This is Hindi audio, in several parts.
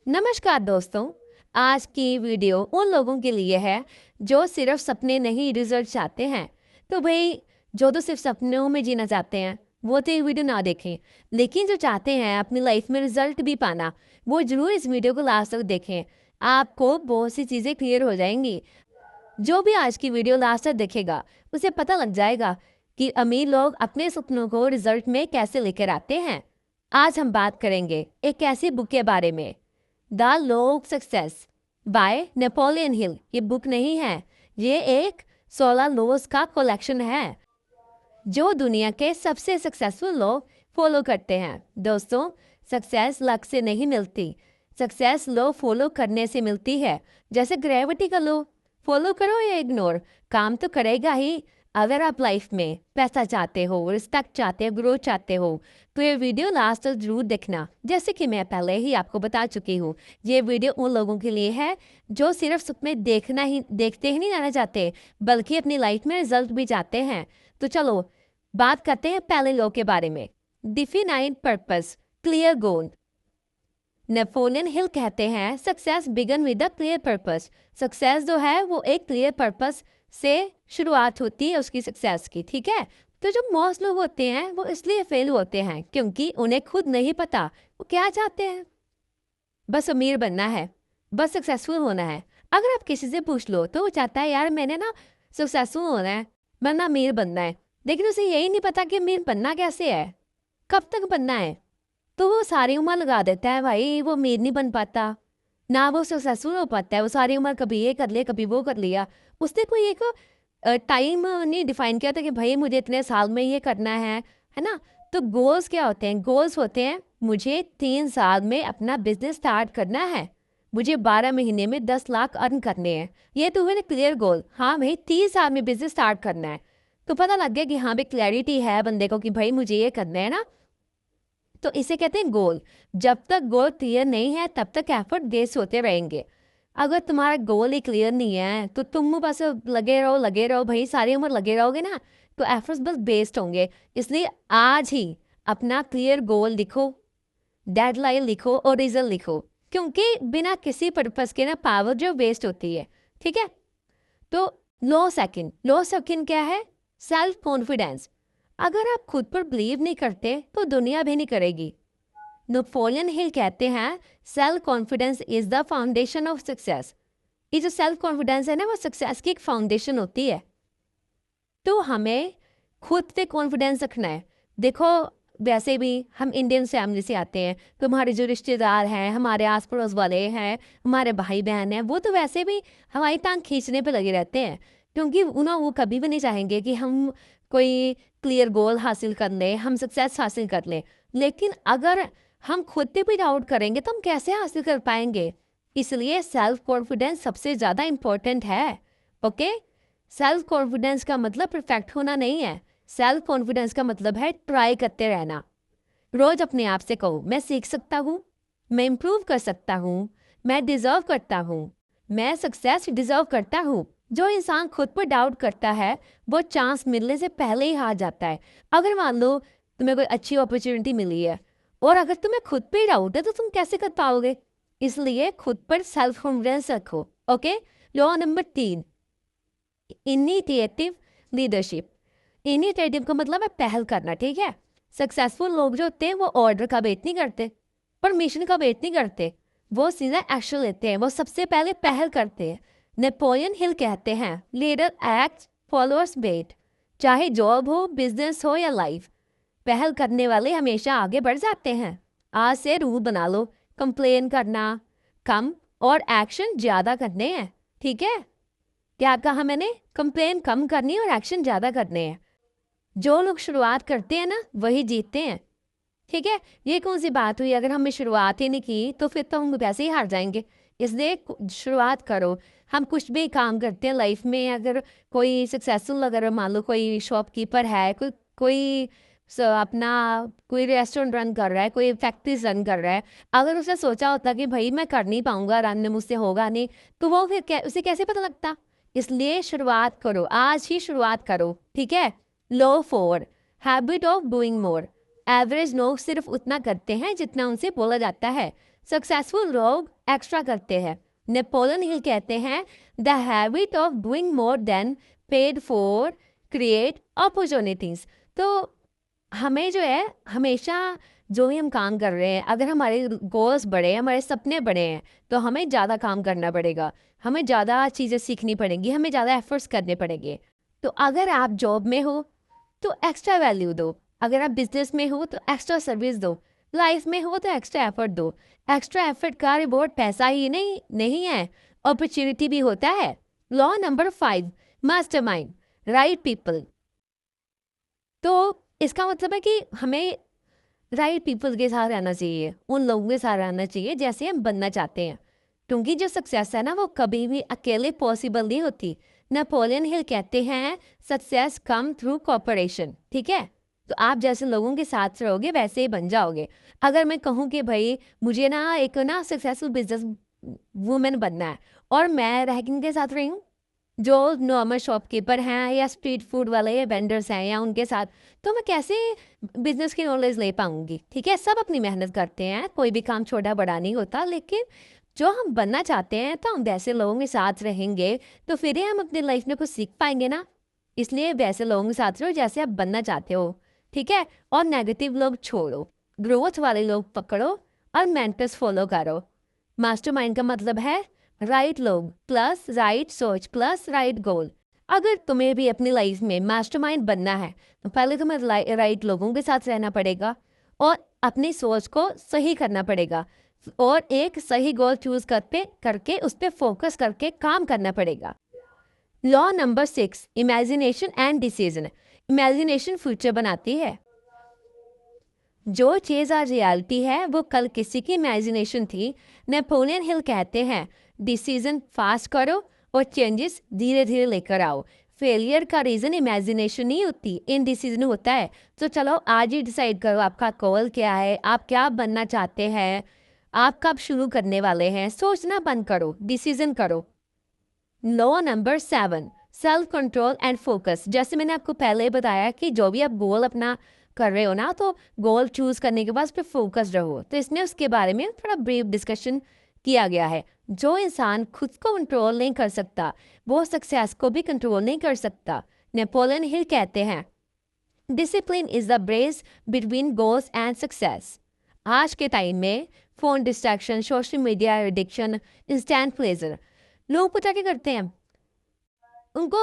नमस्कार दोस्तों। आज की वीडियो उन लोगों के लिए है जो सिर्फ सपने नहीं रिजल्ट चाहते हैं। तो भाई जो तो सिर्फ सपनों में जीना चाहते हैं वो तो ये वीडियो ना देखें, लेकिन जो चाहते हैं अपनी लाइफ में रिजल्ट भी पाना वो जरूर इस वीडियो को लास्ट तक देखें। आपको बहुत सी चीज़ें क्लियर हो जाएंगी। जो भी आज की वीडियो लास्ट तक देखेगा उसे पता लग जाएगा कि अमीर लोग अपने सपनों को रिजल्ट में कैसे लेकर आते हैं। आज हम बात करेंगे एक ऐसी बुक के बारे में, the law of success by Napoleon Hill. ये बुक नहीं है, ये एक 16 लॉज का कलेक्शन है जो दुनिया के सबसे सक्सेसफुल लोग फॉलो करते हैं। दोस्तों, सक्सेस लक से नहीं मिलती, सक्सेस लो फॉलो करने से मिलती है। जैसे ग्रेविटी का लो, फॉलो करो या इग्नोर, काम तो करेगा ही। अगर आप लाइफ में पैसा चाहते हो, रिस्पेक्ट चाहते हो, ग्रोथ चाहते हो तो ये वीडियो लास्ट तक जरूर देखना। जैसे कि मैं पहले ही आपको बता चुकी हूँ, ये वीडियो उन लोगों के लिए है जो सिर्फ सपने देखते ही नहीं रहना चाहते, बल्कि अपनी लाइफ में रिजल्ट भी चाहते हैं। तो चलो बात करते हैं पहले लॉ के बारे में, defined purpose, clear goal. Napoleon Hill कहते हैं success begin with a clear purpose. Success जो है वो एक क्लियर पर्पस से शुरुआत होती है उसकी सक्सेस की, ठीक है। तो जो मोस्ट लोग होते हैं वो इसलिए फेल होते हैं क्योंकि उन्हें खुद नहीं पता वो क्या चाहते हैं। बस अमीर बनना है, बस सक्सेसफुल होना है। अगर आप किसी से पूछ लो तो वो चाहता है यार मैंने ना सक्सेसफुल होना है, वरना अमीर बनना है, लेकिन उसे यही नहीं पता कि अमीर बनना कैसे है, कब तक बनना है। तो वो सारी उम्र लगा देता है भाई, वो अमीर नहीं बन पाता, ना वो सक्सेसफुल हो पाता है। वो सारी उम्र कभी ये कर लिया कभी वो कर लिया, उसने कोई एक टाइम नहीं डिफाइन किया था कि भाई मुझे इतने साल में ये करना है ना। तो गोल्स क्या होते हैं? गोल्स होते हैं मुझे 3 साल में अपना बिजनेस स्टार्ट करना है, मुझे 12 महीने में 10 लाख अर्न करने हैं। ये तो हुए ना क्लियर गोल। हाँ भाई 3 साल में बिजनेस स्टार्ट करना है, तो पता लग गया कि हाँ भाई क्लैरिटी है बंदे को कि भाई मुझे ये करना है ना। तो इसे कहते हैं गोल। जब तक गोल क्लियर नहीं है तब तक एफर्ट वेस्ट होते रहेंगे। अगर तुम्हारा गोल ही क्लियर नहीं है तो तुम बस लगे रहो भाई, सारी उम्र लगे रहोगे ना तो एफर्ट्स बस वेस्ट होंगे। इसलिए आज ही अपना क्लियर गोल लिखो, डेडलाइन लिखो और रिजल्ट लिखो, क्योंकि बिना किसी पर्पस के ना पावर जो वेस्ट होती है, ठीक है। तो लो सेकंड क्या है? Self confidence. अगर आप खुद पर बिलीव नहीं करते तो दुनिया भी नहीं करेगी। नेपोलियन हिल कहते हैं self confidence is the foundation of success. ये जो सेल्फ कॉन्फिडेंस है ना वो सक्सेस की एक फाउंडेशन होती है। तो हमें खुद पे कॉन्फिडेंस रखना है। देखो वैसे भी हम इंडियन फैमिली से आते हैं, तो हमारे जो रिश्तेदार हैं, हमारे आस पड़ोस वाले हैं, हमारे भाई बहन हैं, वो तो वैसे भी हमारी टांग खींचने पे लगे रहते हैं, क्योंकि वो कभी भी नहीं चाहेंगे कि हम कोई क्लियर गोल हासिल कर लें, हम सक्सेस हासिल कर लें। लेकिन अगर हम खुद पे भी डाउट करेंगे तो हम कैसे हासिल कर पाएंगे? इसलिए सेल्फ कॉन्फिडेंस सबसे ज़्यादा इम्पोर्टेंट है। ओके, सेल्फ कॉन्फिडेंस का मतलब परफेक्ट होना नहीं है। सेल्फ कॉन्फिडेंस का मतलब है ट्राई करते रहना। रोज अपने आप से कहो मैं सीख सकता हूँ, मैं इम्प्रूव कर सकता हूँ, मैं डिजर्व करता हूँ, मैं सक्सेस डिजर्व करता हूँ। जो इंसान खुद पर डाउट करता है वो चांस मिलने से पहले ही हार जाता है। अगर मान लो तुम्हें कोई अच्छी अपॉर्चुनिटी मिली है और अगर तुम्हें खुद पे डाउट है तो तुम कैसे कर पाओगे? इसलिए खुद पर सेल्फ कॉन्फिडेंस रखो। Okay, law number 3, initiative leadership. Initiative का मतलब है पहल करना, ठीक है। सक्सेसफुल लोग जो होते हैं वो ऑर्डर का वेट नहीं करते, परमिशन का वेट नहीं करते, वो सीधा एक्शन लेते हैं, वो सबसे पहले पहल करते हैं। नेपोलियन हिल कहते हैं लीडर एक्ट फॉलोअर्स वेट। चाहे जॉब हो, बिजनेस हो या लाइफ, पहल करने वाले हमेशा आगे बढ़ जाते हैं। आज से रूल बना लो, कंप्लेन करना कम और एक्शन ज्यादा करने हैं, ठीक है। क्या कहा मैंने? कंप्लेन कम करनी है और एक्शन ज्यादा करने हैं। जो लोग शुरुआत करते हैं ना वही जीतते हैं, ठीक है। ये कौन सी बात हुई? अगर हमने शुरुआत ही नहीं की तो फिर तो हम वैसे ही हार जाएंगे। इसलिए शुरुआत करो। हम कुछ भी काम करते हैं लाइफ में, अगर कोई सक्सेसफुल, अगर मान लो कोई शॉपकीपर है, कोई कोई अपना कोई रेस्टोरेंट रन कर रहा है, कोई फैक्ट्री रन कर रहा है, अगर उसने सोचा होता कि भाई मैं कर नहीं पाऊंगा, रन मुझसे होगा नहीं, तो वो फिर उसे कैसे पता लगता? इसलिए शुरुआत करो, आज ही शुरुआत करो, ठीक है। लो 4, habit of doing more. Average लोग सिर्फ उतना करते हैं जितना उनसे बोला जाता है, सक्सेसफुल लोग एक्स्ट्रा करते हैं। नेपोलियन हिल कहते हैं the habit of doing more than paid for create opportunities. तो हमें जो है हमेशा जो भी हम काम कर रहे हैं, अगर हमारे गोल्स बड़े हैं, हमारे सपने बड़े हैं, तो हमें ज़्यादा काम करना पड़ेगा, हमें ज़्यादा चीज़ें सीखनी पड़ेंगी, हमें ज़्यादा एफर्ट्स करने पड़ेंगे। तो अगर आप जॉब में हो तो एक्स्ट्रा वैल्यू दो, अगर आप बिजनेस में हो तो एक्स्ट्रा सर्विस दो, लाइफ में हो तो एक्स्ट्रा एफर्ट दो। एक्स्ट्रा एफर्ट का रिवॉर्ड पैसा ही नहीं है, अपॉर्चुनिटी भी होता है। Law number 5, mastermind, right people. तो इसका मतलब है कि हमें राइट पीपल के साथ रहना चाहिए, उन लोगों के साथ रहना चाहिए जैसे हम बनना चाहते हैं, क्योंकि जो सक्सेस है ना वो कभी भी अकेले पॉसिबल नहीं होती। नेपोलियन हिल कहते हैं सक्सेस कम थ्रू कोऑपरेशन। ठीक है, तो आप जैसे लोगों के साथ रहोगे वैसे ही बन जाओगे। अगर मैं कहूँ कि भाई मुझे ना एक ना सक्सेसफुल बिजनेस वूमेन बनना है और मैं रैगिंग के साथ रही हूँ, जो नॉर्मल शॉपकीपर हैं या स्ट्रीट फूड वाले या वेंडर्स हैं या उनके साथ, तो मैं कैसे बिजनेस की नॉलेज ले पाऊंगी। ठीक है, सब अपनी मेहनत करते हैं, कोई भी काम छोटा बड़ा नहीं होता, लेकिन जो हम बनना चाहते हैं तो हम वैसे लोगों के साथ रहेंगे तो फिर ही हम अपनी लाइफ में कुछ सीख पाएंगे ना। इसलिए वैसे लोगों के साथ रहो जैसे आप बनना चाहते हो। ठीक है, और नेगेटिव लोग छोड़ो, ग्रोथ वाले लोग पकड़ो और मेंटर्स फॉलो करो। मास्टरमाइंड का मतलब है राइट लोग प्लस राइट सोच प्लस राइट गोल। अगर तुम्हें भी अपनी लाइफ में मास्टरमाइंड बनना है तो पहले तुम्हें राइट लोगों के साथ रहना पड़ेगा और अपनी सोच को सही करना पड़ेगा और एक सही गोल चूज करके उस पर फोकस करके काम करना पड़ेगा। Law number 6, imagination and decision. Imagination future बनाती है। जो चीज़ आज रियलिटी है वो कल किसी की इमेजिनेशन थी। नेपोलियन हिल कहते हैं डिसीजन फास्ट करो और चेंजेस धीरे धीरे लेकर आओ। फेलियर का रीज़न इमेजिनेशन नहीं होती, इनडिसीजन होता है। तो चलो आज ही डिसाइड करो आपका गोल क्या है, आप क्या बनना चाहते हैं, आप कब शुरू करने वाले हैं। सोचना बंद करो, डिसीजन करो। Law number 7, self control and focus. जैसे मैंने आपको पहले बताया कि जो भी आप गोल अपना कर रहे हो ना, तो गोल चूज करने के बाद उस पर फोकस रहो। तो इसमें उसके बारे में थोड़ा ब्रीफ डिस्कशन किया गया है। जो इंसान खुद को कंट्रोल नहीं कर सकता वो सक्सेस को भी कंट्रोल नहीं कर सकता। नेपोलियन हिल कहते हैं discipline is the brace between goals and success. आज के टाइम में phone distraction, social media addiction, instant pleasure, लोग पता क्या करते हैं, उनको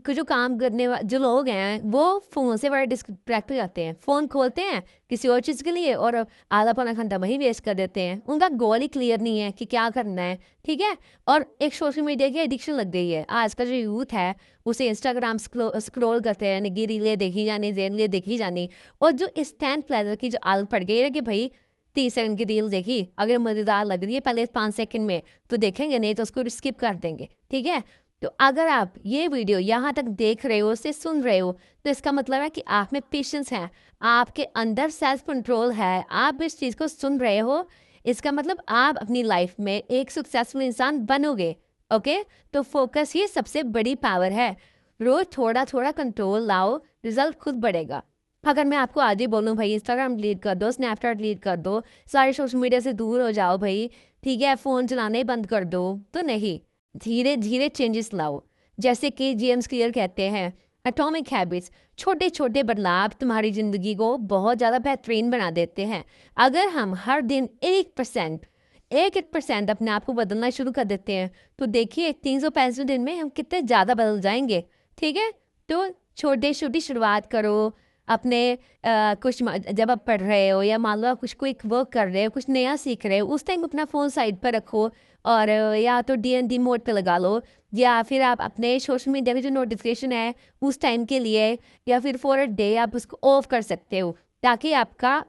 जो काम करने जो लोग हैं वो फ़ोन से बड़ा डिस्ट्रैक्ट हो जाते हैं। फ़ोन खोलते हैं किसी और चीज़ के लिए और आधा पौना घंटा वहीं वेस्ट कर देते हैं। उनका गोल ही क्लियर नहीं है कि क्या करना है। ठीक है, और एक सोशल मीडिया की एडिक्शन लग गई है। आज का जो यूथ है उसे इंस्टाग्राम स्क्रॉल करते हैं, निगी रीलें देखी जानी, रीलें देखी जानी, और जो इंस्टेंट प्लेजर की जो आदत पड़ गई है कि भाई 30 सेकंड की रील देखी, अगर मज़ेदार लग रही है पहले 5 सेकंड में तो देखेंगे, नहीं तो उसको स्किप कर देंगे। ठीक है, तो अगर आप ये वीडियो यहाँ तक देख रहे हो, से सुन रहे हो, तो इसका मतलब है कि आप में पेशेंस है, आपके अंदर सेल्फ कंट्रोल है, आप इस चीज़ को सुन रहे हो। इसका मतलब आप अपनी लाइफ में एक सक्सेसफुल इंसान बनोगे। ओके, तो फोकस ही सबसे बड़ी पावर है। रोज थोड़ा थोड़ा कंट्रोल लाओ, रिजल्ट खुद बढ़ेगा। अगर मैं आपको आज ही बोलूँ भाई इंस्टाग्राम डिलीट कर दो, स्नैपचैट डिलीट कर दो, सारे सोशल मीडिया से दूर हो जाओ भाई, ठीक है, फ़ोन चलाने बंद कर दो, तो नहीं, धीरे धीरे चेंजेस लाओ। जैसे कि जेम्स क्लियर कहते हैं एटॉमिक हैबिट्स, छोटे छोटे बदलाव तुम्हारी ज़िंदगी को बहुत ज़्यादा बेहतरीन बना देते हैं। अगर हम हर दिन 1% अपने आप को बदलना शुरू कर देते हैं तो देखिए 365 दिन में हम कितने ज़्यादा बदल जाएंगे। ठीक है, तो छोटे छोटी शुरुआत करो अपने कुछ जब आप पढ़ रहे हो या मान लो आप कुछ क्विक वर्क कर रहे हो, कुछ नया सीख रहे हो, उस टाइम अपना फ़ोन साइड पर रखो और या तो DND मोड पे लगा लो, या फिर आप अपने सोशल मीडिया में जो नोटिफिकेशन है उस टाइम के लिए या फिर फॉर अ डे आप उसको ऑफ कर सकते हो, ताकि आपका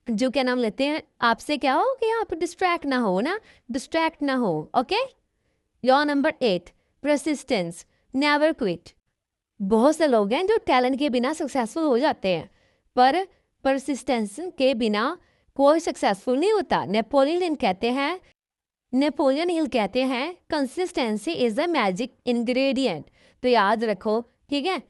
जो क्या नाम लेते हैं आपसे क्या हो कि आप डिस्ट्रैक्ट ना हो। Okay, law number 8, persistence, never quit. बहुत से लोग हैं जो टैलेंट के बिना सक्सेसफुल हो जाते हैं, पर परसिस्टेंस के बिना कोई सक्सेसफुल नहीं होता। नेपोलियन हिल कहते हैं consistency is the magic ingredient. तो याद रखो, ठीक है,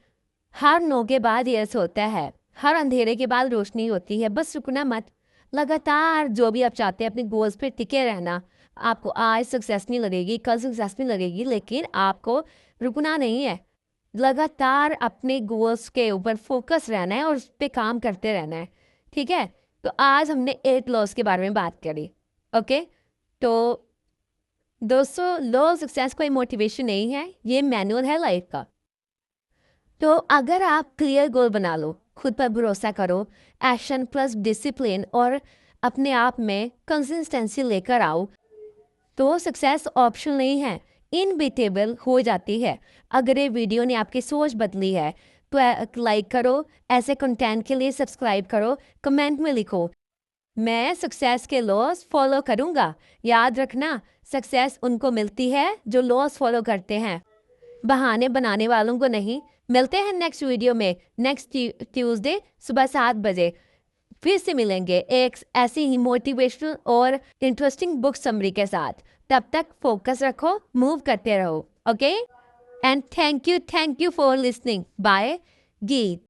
हर नो के बाद यस होता है, हर अंधेरे के बाद रोशनी होती है, बस रुकना मत। लगातार जो भी आप चाहते हैं अपने गोल्स पे टिके रहना। आपको आज सक्सेस नहीं लगेगी, कल सक्सेस नहीं लगेगी, लेकिन आपको रुकना नहीं है। लगातार अपने गोल्स के ऊपर फोकस रहना है और उस पे काम करते रहना है। ठीक है? तो आज हमने 8 लॉस के बारे में बात करी। ओके? तो दोस्तों, लॉ ऑफ सक्सेस कोई मोटिवेशन नहीं है, ये मैनुअल है लाइफ का। तो अगर आप क्लियर गोल बना लो, खुद पर भरोसा करो, एक्शन प्लस डिसिप्लिन और अपने आप में कंसिस्टेंसी लेकर आओ, तो सक्सेस ऑप्शन नहीं है, इनबिटेबल हो जाती है। अगर ये वीडियो ने आपकी सोच बदली है तो लाइक करो, ऐसे कंटेंट के लिए सब्सक्राइब करो, कमेंट में लिखो मैं सक्सेस के लॉस फॉलो करूँगा। याद रखना, सक्सेस उनको मिलती है जो लॉस फॉलो करते हैं, बहाने बनाने वालों को नहीं। मिलते हैं नेक्स्ट वीडियो में, नेक्स्ट ट्यूसडे सुबह 7 बजे फिर से मिलेंगे एक ऐसी ही मोटिवेशनल और इंटरेस्टिंग बुक समरी के साथ। तब तक फोकस रखो, मूव करते रहो। Okay, and thank you for listening. Bye गीत।